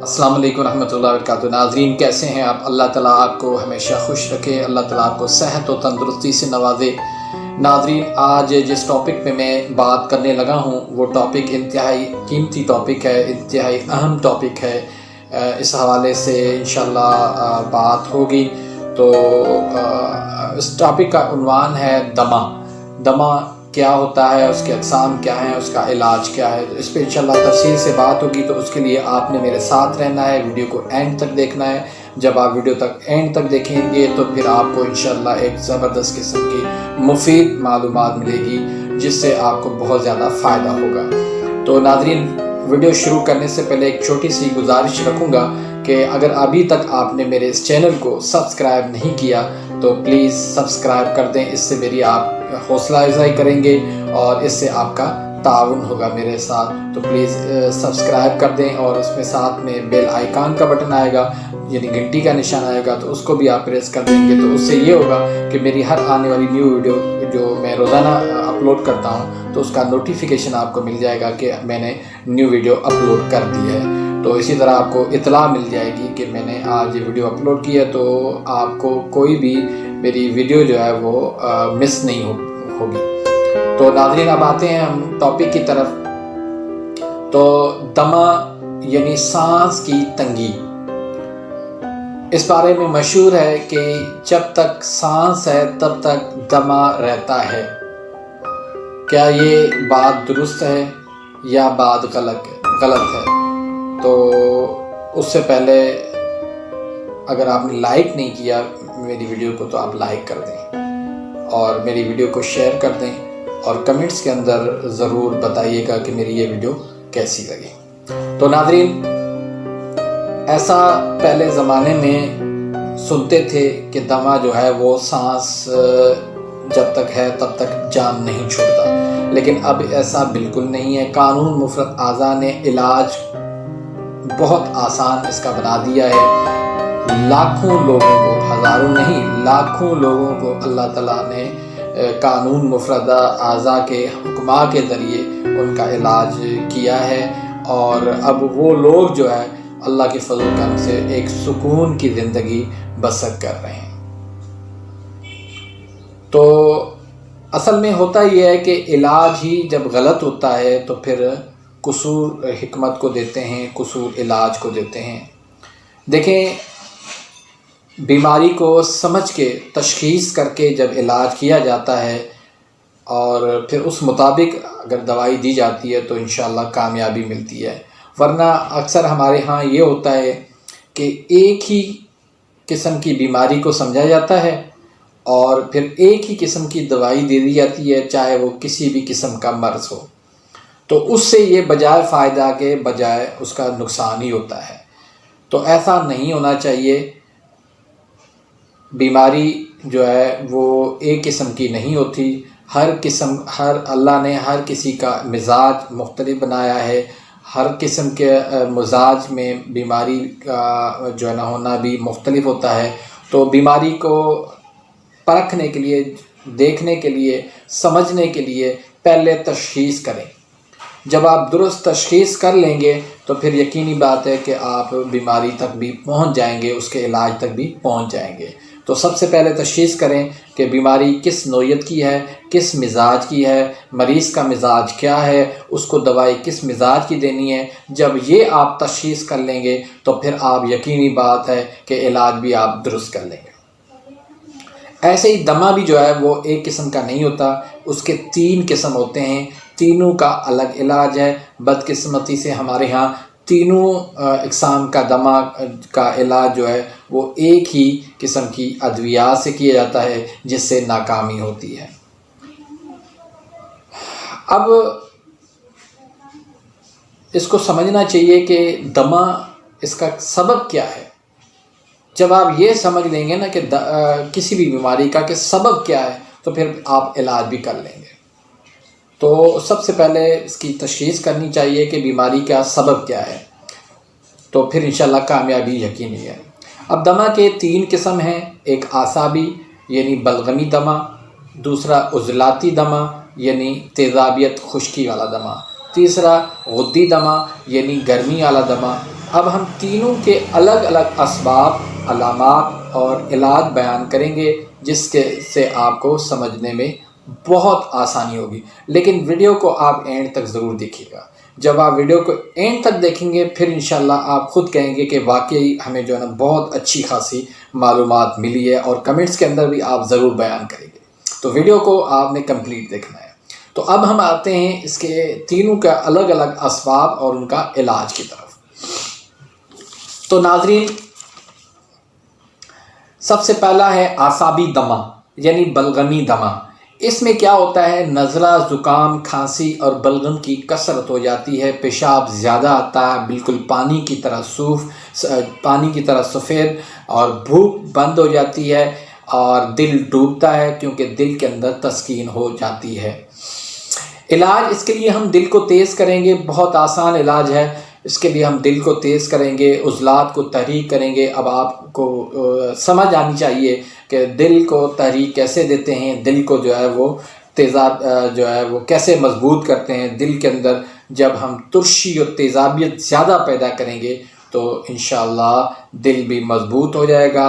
السلام علیکم ورحمۃ اللہ وبرکاتہ۔ ناظرین کیسے ہیں آپ؟ اللہ تعالیٰ آپ کو ہمیشہ خوش رکھے، اللہ تعالیٰ آپ کو صحت و تندرستی سے نوازے۔ ناظرین آج جس ٹاپک پہ میں بات کرنے لگا ہوں وہ ٹاپک انتہائی قیمتی ٹاپک ہے، انتہائی اہم ٹاپک ہے۔ اس حوالے سے انشاءاللہ بات ہوگی۔ تو اس ٹاپک کا عنوان ہے دمہ۔ دمہ کیا ہوتا ہے، اس کے اقسام کیا ہیں، اس کا علاج کیا ہے۔ اس پہ انشاءاللہ تفصیل سے بات ہوگی، تو اس کے لیے آپ نے میرے ساتھ رہنا ہے، ویڈیو کو اینڈ تک دیکھنا ہے۔ جب آپ ویڈیو تک اینڈ تک دیکھیں گے تو پھر آپ کو انشاءاللہ ایک زبردست قسم کی مفید معلومات ملے گی، جس سے آپ کو بہت زیادہ فائدہ ہوگا۔ تو ناظرین ویڈیو شروع کرنے سے پہلے ایک چھوٹی سی گزارش رکھوں گا کہ اگر ابھی تک آپ نے میرے اس چینل کو سبسکرائب نہیں کیا تو پلیز سبسکرائب کر دیں۔ اس سے میری آپ حوصلہ افزائی کریں گے اور اس سے آپ کا تعاون ہوگا میرے ساتھ۔ تو پلیز سبسکرائب کر دیں، اور اس میں ساتھ میں بیل آئیکن کا بٹن آئے گا، یعنی گھنٹی کا نشان آئے گا، تو اس کو بھی آپ پریس کر دیں گے۔ تو اس سے یہ ہوگا کہ میری ہر آنے والی نیو ویڈیو جو میں روزانہ اپلوڈ کرتا ہوں تو اس کا نوٹیفیکیشن آپ کو مل جائے گا کہ میں نے نیو ویڈیو اپلوڈ کر دی ہے۔ تو اسی طرح آپ کو اطلاع مل جائے گی کہ میں نے آج یہ ویڈیو اپلوڈ کی ہے، تو آپ کو کوئی بھی میری ویڈیو جو ہے وہ مس نہیں ہوگی۔ تو ناظرین اب آتے ہیں ہم ٹاپک کی طرف۔ تو دمہ یعنی سانس کی تنگی، اس بارے میں مشہور ہے کہ جب تک سانس ہے تب تک دمہ رہتا ہے۔ کیا یہ بات درست ہے یا بات غلط ہے؟ تو اس سے پہلے اگر آپ نے لائک نہیں کیا میری ویڈیو کو تو آپ لائک کر دیں، اور میری ویڈیو کو شیئر کر دیں، اور کمنٹس کے اندر ضرور بتائیے گا کہ میری یہ ویڈیو کیسی لگی۔ تو ناظرین ایسا پہلے زمانے میں سنتے تھے کہ دمہ جو ہے وہ سانس جب تک ہے تب تک جان نہیں چھوڑتا، لیکن اب ایسا بالکل نہیں ہے۔ قانون مفرد اعضاء نے علاج بہت آسان اس کا بنا دیا ہے۔ لاکھوں لوگوں کو، ہزاروں نہیں لاکھوں لوگوں کو اللہ تعالیٰ نے قانون مفردہ اعضاء کے حکماء کے ذریعے ان کا علاج کیا ہے، اور اب وہ لوگ جو ہے اللہ کے فضل و کرم سے ایک سکون کی زندگی بسر کر رہے ہیں۔ تو اصل میں ہوتا یہ ہے کہ علاج ہی جب غلط ہوتا ہے تو پھر قصور حکمت کو دیتے ہیں، قصور علاج کو دیتے ہیں۔ دیکھیں بیماری کو سمجھ کے تشخیص کر کے جب علاج کیا جاتا ہے اور پھر اس مطابق اگر دوائی دی جاتی ہے تو انشاءاللہ کامیابی ملتی ہے، ورنہ اکثر ہمارے ہاں یہ ہوتا ہے کہ ایک ہی قسم کی بیماری کو سمجھا جاتا ہے اور پھر ایک ہی قسم کی دوائی دے دی جاتی ہے، چاہے وہ کسی بھی قسم کا مرض ہو۔ تو اس سے یہ بجائے فائدہ کے بجائے اس کا نقصان ہی ہوتا ہے۔ تو ایسا نہیں ہونا چاہیے۔ بیماری جو ہے وہ ایک قسم کی نہیں ہوتی، ہر اللہ نے ہر کسی کا مزاج مختلف بنایا ہے، ہر قسم کے مزاج میں بیماری کا جو ہے نا ہونا بھی مختلف ہوتا ہے۔ تو بیماری کو پرکھنے کے لیے، دیکھنے کے لیے، سمجھنے کے لیے پہلے تشخیص کریں۔ جب آپ درست تشخیص کر لیں گے تو پھر یقینی بات ہے کہ آپ بیماری تک بھی پہنچ جائیں گے، اس کے علاج تک بھی پہنچ جائیں گے۔ تو سب سے پہلے تشخیص کریں کہ بیماری کس نوعیت کی ہے، کس مزاج کی ہے، مریض کا مزاج کیا ہے، اس کو دوائی کس مزاج کی دینی ہے۔ جب یہ آپ تشخیص کر لیں گے تو پھر آپ یقینی بات ہے کہ علاج بھی آپ درست کر لیں گے۔ ایسے ہی دمہ بھی جو ہے وہ ایک قسم کا نہیں ہوتا، اس کے 3 قسم ہوتے ہیں، تینوں کا الگ علاج ہے۔ بدقسمتی سے ہمارے ہاں تینوں اقسام کا دمہ کا علاج جو ہے وہ ایک ہی قسم کی ادویات سے کیا جاتا ہے، جس سے ناکامی ہوتی ہے۔ اب اس کو سمجھنا چاہیے کہ دمہ اس کا سبب کیا ہے۔ جب آپ یہ سمجھ لیں گے نا کہ کسی بھی بیماری کا کہ سبب کیا ہے تو پھر آپ علاج بھی کر لیں گے۔ تو سب سے پہلے اس کی تشخیص کرنی چاہیے کہ بیماری کا سبب کیا ہے، تو پھر انشاءاللہ کامیابی یقینی ہے۔ اب دمہ کے 3 قسم ہیں، ایک اعصابی یعنی بلغمی دمہ، دوسرا عضلاتی دمہ یعنی تیزابیت خشکی والا دمہ، تیسرا غدی دمہ یعنی گرمی والا دمہ، اب ہم تینوں کے الگ الگ اسباب، علامات اور علاج بیان کریں گے، جس کے سے آپ کو سمجھنے میں بہت آسانی ہوگی۔ لیکن ویڈیو کو آپ اینڈ تک ضرور دیکھیے گا۔ جب آپ ویڈیو کو اینڈ تک دیکھیں گے پھر انشاءاللہ آپ خود کہیں گے کہ واقعی ہمیں جو ہے نا بہت اچھی خاصی معلومات ملی ہے، اور کمنٹس کے اندر بھی آپ ضرور بیان کریں گے۔ تو ویڈیو کو آپ نے کمپلیٹ دیکھنا ہے۔ تو اب ہم آتے ہیں اس کے تینوں کا الگ الگ اسباب اور ان کا علاج کی طرف۔ تو ناظرین، سب سے پہلا ہے اعصابی دمہ یعنی بلغمی دمہ۔ اس میں کیا ہوتا ہے، نزلہ، زکام، کھانسی اور بلغم کی کثرت ہو جاتی ہے، پیشاب زیادہ آتا ہے، بالکل پانی کی طرح سفید، اور بھوک بند ہو جاتی ہے، اور دل ڈوبتا ہے کیونکہ دل کے اندر تسکین ہو جاتی ہے۔ علاج اس کے لیے ہم دل کو تیز کریں گے، بہت آسان علاج ہے۔ اس کے لیے ہم دل کو تیز کریں گے، عضلات کو تحریک کریں گے۔ اب آپ کو سمجھ آنی چاہیے کہ دل کو تحریک کیسے دیتے ہیں، دل کو جو ہے وہ تیزاب جو ہے وہ کیسے مضبوط کرتے ہیں۔ دل کے اندر جب ہم ترشی اور تیزابیت زیادہ پیدا کریں گے تو انشاءاللہ دل بھی مضبوط ہو جائے گا،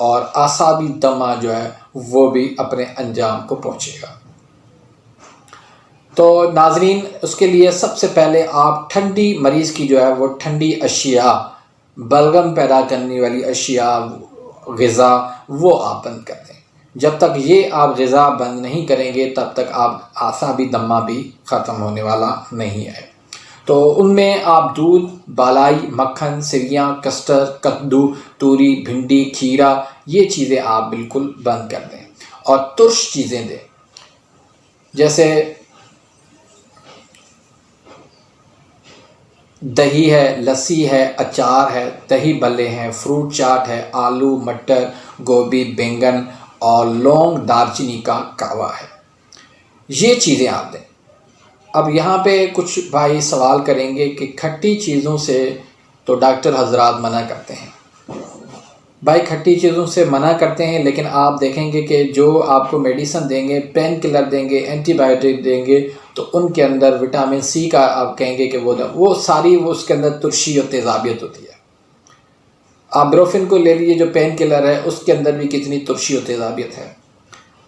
اور اعصابی دمہ جو ہے وہ بھی اپنے انجام کو پہنچے گا۔ تو ناظرین، اس کے لیے سب سے پہلے آپ ٹھنڈی، مریض کی جو ہے وہ ٹھنڈی اشیاء، بلغم پیدا کرنے والی اشیاء، غذا، وہ آپ بند کر دیں۔ جب تک یہ آپ غذا بند نہیں کریں گے تب تک آپ اعصابی دمہ بھی ختم ہونے والا نہیں ہے۔ تو ان میں آپ دودھ، بالائی، مکھن، سویاں، کسٹرڈ، کدو، توری، بھنڈی، کھیرا، یہ چیزیں آپ بالکل بند کر دیں، اور ترش چیزیں دیں، جیسے دہی ہے، لسی ہے، اچار ہے، دہی بلے ہیں، فروٹ چاٹ ہے، آلو، مٹر، گوبھی، بینگن اور لونگ، دارچینی کا کہوہ ہے۔ یہ چیزیں آپ دیں۔ اب یہاں پہ کچھ بھائی سوال کریں گے کہ کھٹی چیزوں سے تو ڈاکٹر حضرات منع کرتے ہیں۔ بھائی کھٹی چیزوں سے منع کرتے ہیں، لیکن آپ دیکھیں گے کہ جو آپ کو میڈیسن دیں گے، پین کلر دیں گے، اینٹی بائیوٹک دیں گے، تو ان کے اندر وٹامن سی کا آپ کہیں گے کہ وہ ساری اس کے اندر ترشی اور تیزابیت ہوتی ہے۔ آپ بروفن کو لے لیجیے جو پین کلر ہے، اس کے اندر بھی کتنی ترشی اور تیزابیت ہے۔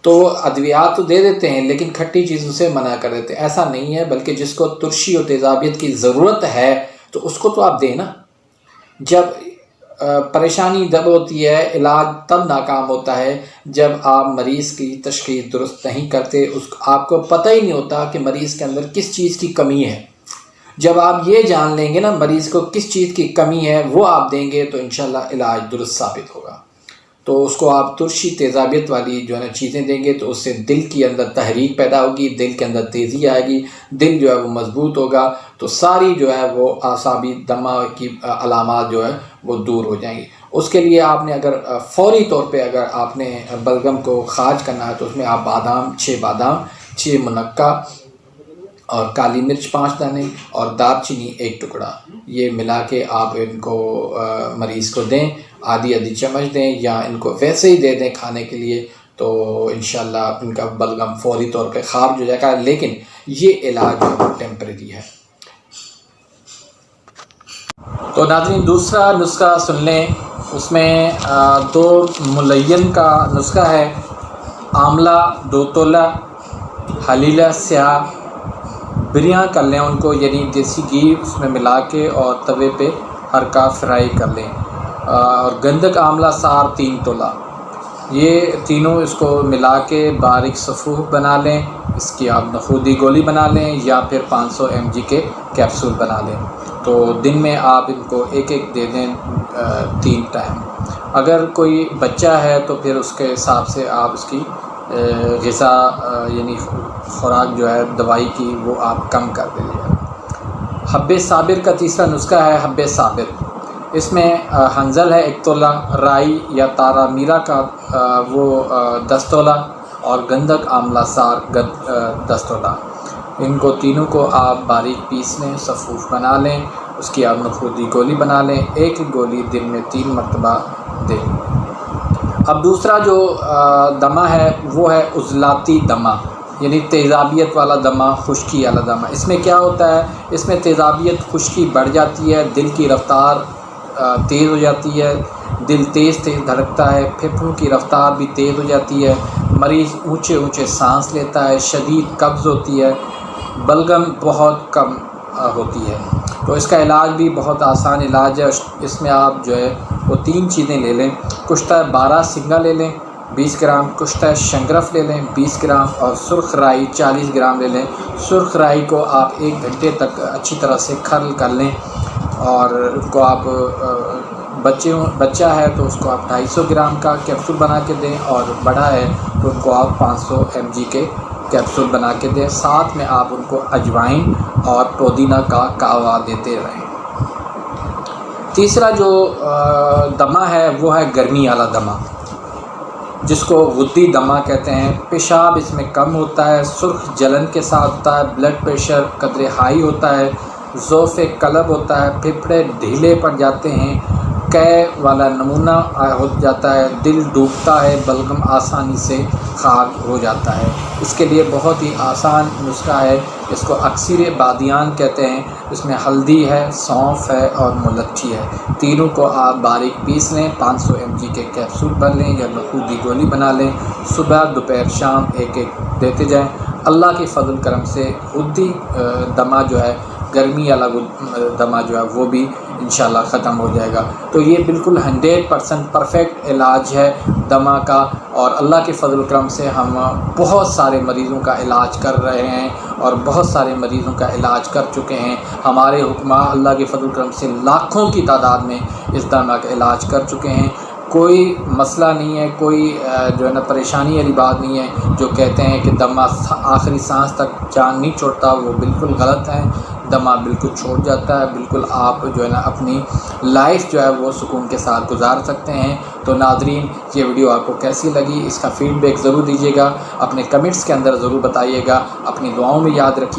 تو ادویات تو دے دیتے ہیں لیکن کھٹی چیزوں سے منع کر دیتے ہیں۔ ایسا نہیں ہے، بلکہ جس کو ترشی اور تیزابیت کی ضرورت ہے تو اس کو تو آپ دیں نا۔ جب پریشانی جب ہوتی ہے، علاج تب ناکام ہوتا ہے جب آپ مریض کی تشخیص درست نہیں کرتے، آپ کو پتہ ہی نہیں ہوتا کہ مریض کے اندر کس چیز کی کمی ہے۔ جب آپ یہ جان لیں گے نا مریض کو کس چیز کی کمی ہے، وہ آپ دیں گے تو انشاءاللہ علاج درست ثابت ہوگا۔ تو اس کو آپ ترشی تیزابیت والی جو ہے نا چیزیں دیں گے تو اس سے دل کے اندر تحریک پیدا ہوگی، دل کے اندر تیزی آئے گی، دل جو ہے وہ مضبوط ہوگا، تو ساری جو ہے وہ اعصابی دمہ کی علامات جو ہے وہ دور ہو جائیں گی۔ اس کے لیے آپ نے اگر فوری طور پہ اگر آپ نے بلغم کو خارج کرنا ہے تو اس میں آپ بادام، 6 منقع، اور کالی مرچ 5 دانے اور دارچینی 1 ٹکڑا، یہ ملا کے آپ ان کو مریض کو دیں، آدھی چمچ دیں، یا ان کو ویسے ہی دے دیں کھانے کے لیے، تو انشاءاللہ ان کا بلغم فوری طور پہ خارج ہو جائے گا۔ لیکن یہ علاج ٹیمپریری ہے۔ تو ناظرین، دوسرا نسخہ سن لیں، اس میں 2 ملین کا نسخہ ہے۔ آملہ 2 تولہ، حلیلہ سیاہ، بریاں کر لیں ان کو، یعنی دیسی گھی اس میں ملا کے اور توے پہ ہلکا فرائی کر لیں، اور گندک آملہ سار 3 تولہ، یہ تینوں اس کو ملا کے باریک صفوف بنا لیں۔ اس کی آپ نخودی گولی بنا لیں یا پھر 500 mg کے کیپسول بنا لیں۔ تو دن میں آپ ان کو ایک دے دیں 3 ٹائم۔ اگر کوئی بچہ ہے تو پھر اس کے حساب سے آپ اس کی غذا یعنی خوراک جو ہے دوائی کی وہ آپ کم کر دیجیے۔ حب صابر کا تیسرا نسخہ ہے حب صابر۔ اس میں ہنزل ہے 1 تولہ، رائی یا تارا میرا کا وہ 10 تولہ، اور گندک آملہ سار 10 تولہ۔ ان کو تینوں کو آپ باریک پیس لیں، صفوف بنا لیں، اس کی آپ نخودی گولی بنا لیں، ایک گولی دن میں 3 مرتبہ دیں۔ اب دوسرا جو دمہ ہے وہ ہے عضلاتی دمہ، یعنی تیزابیت والا دمہ، خشکی والا دمہ۔ اس میں کیا ہوتا ہے، اس میں تیزابیت، خشکی بڑھ جاتی ہے، دل کی رفتار تیز ہو جاتی ہے، دل تیز دھڑکتا ہے، پھیپھڑوں کی رفتار بھی تیز ہو جاتی ہے، مریض اونچے اونچے سانس لیتا ہے، شدید قبض ہوتی ہے، بلغم بہت کم ہوتی ہے۔ تو اس کا علاج بھی بہت آسان علاج ہے۔ اس میں آپ جو ہے وہ 3 چیزیں لے لیں۔ کشتہ 12 سنگا لے لیں 20 گرام، کشتہ شنگرف لے لیں 20 گرام، اور سرخ رائی 40 گرام لے لیں۔ سرخ رائی کو آپ 1 گھنٹے تک اچھی طرح سے کھرل کر لیں، اور اس کو آپ بچہ ہے تو اس کو آپ 250 گرام کا کیپسول بنا کے دیں، اور بڑا ہے تو ان کو آپ 500 mg کے کیپسول بنا کے دیں۔ ساتھ میں آپ ان کو اجوائن اور پودینہ کا کہوا دیتے رہیں۔ تیسرا جو دمہ ہے وہ ہے گرمی والا دمہ، جس کو غدی دمہ کہتے ہیں۔ پیشاب اس میں کم ہوتا ہے، سرخ جلن کے ساتھ ہوتا ہے، بلڈ پریشر قدرے ہائی ہوتا ہے، ضعف قلب ہوتا ہے، پھپھڑے ڈھیلے پڑ جاتے ہیں، قے والا نمونہ ہو جاتا ہے، دل ڈوبتا ہے، بلغم آسانی سے خاک ہو جاتا ہے۔ اس کے لیے بہت ہی آسان نسخہ ہے، اس کو اکسیر بادیان کہتے ہیں۔ اس میں ہلدی ہے، سونف ہے اور ملچی ہے، تینوں کو آپ باریک پیس لیں، 500 mg کے کیپسول بن لیں یا نخود کی گولی بنا لیں، صبح دوپہر شام ایک دیتے جائیں۔ اللہ کے فضل کرم سے غدی دمہ جو ہے، گرمی والا دمہ جو ہے وہ بھی انشاءاللہ ختم ہو جائے گا۔ تو یہ بالکل 100% پرفیکٹ علاج ہے دمہ کا، اور اللہ کے فضل کرم سے ہم بہت سارے مریضوں کا علاج کر رہے ہیں، اور بہت سارے مریضوں کا علاج کر چکے ہیں۔ ہمارے حکماء اللہ کے فضل کرم سے لاکھوں کی تعداد میں اس دمہ کا علاج کر چکے ہیں۔ کوئی مسئلہ نہیں ہے، کوئی جو ہے نا پریشانی والی بات نہیں ہے۔ جو کہتے ہیں کہ دمہ آخری سانس تک جان نہیں چھوڑتا، وہ بالکل غلط ہے۔ دمہ بالکل چھوڑ جاتا ہے، بالکل آپ جو ہے نا اپنی لائف جو ہے وہ سکون کے ساتھ گزار سکتے ہیں۔ تو ناظرین، یہ ویڈیو آپ کو کیسی لگی، اس کا فیڈ بیک ضرور دیجیے گا، اپنے کمنٹس کے اندر ضرور بتائیے گا، اپنی دعاؤں میں یاد رکھیے۔